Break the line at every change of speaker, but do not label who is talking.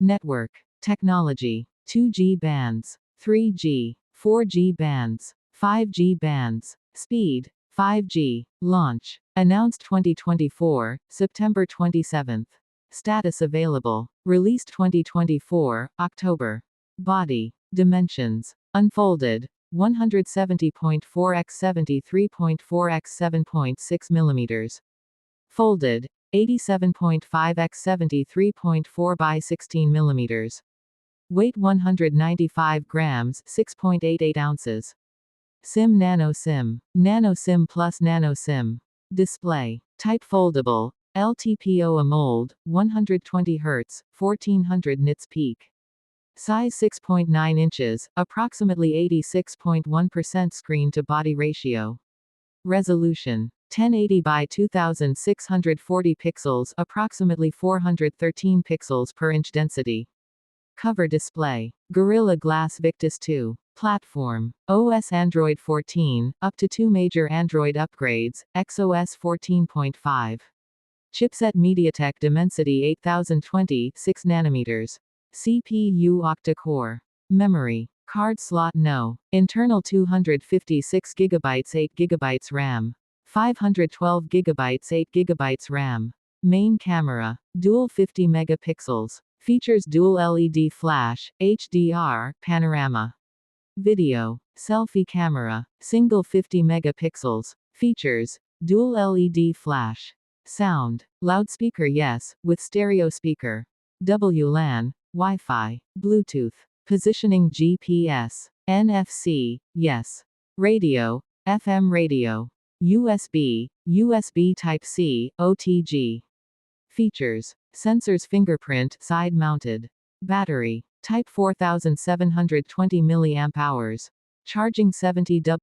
Network. Technology. 2G bands. 3G. 4G bands. 5G bands. Speed. 5G. Launch. Announced 2024, September 27. Status available. Released 2024, October. Body. Dimensions. Unfolded. 170.4 x 73.4 x 7.6 mm. Folded. 87.5 x 73.4 by 16 mm. Weight 195 grams, 6.88 ounces. SIM Nano SIM. Nano SIM plus Nano SIM. Display. Type foldable. LTPO AMOLED, 120 Hz, 1400 nits peak. Size 6.9 inches, approximately 86.1% screen to body ratio. Resolution. 1080 by 2640 pixels, approximately 413 pixels per inch density. Cover display. Gorilla Glass Victus 2. Platform. OS Android 14, up to 2 major Android upgrades, XOS 14.5. Chipset MediaTek Dimensity 8020, 6 nanometers. CPU octa-core. Memory. Card slot no. Internal 256 GB 8 GB RAM. 512 GB 8 GB RAM. Main camera. Dual 50 megapixels. Features dual LED flash, HDR, panorama. Video. Selfie camera. Single 50 megapixels. Features. Dual LED flash. Sound. Loudspeaker yes, with stereo speaker. WLAN. Wi-Fi. Bluetooth. Positioning GPS. NFC. Yes. Radio. FM radio. USB. USB Type-C, OTG. Features. Sensors fingerprint side mounted. Battery. Type 4720 mAh. Charging 70 W.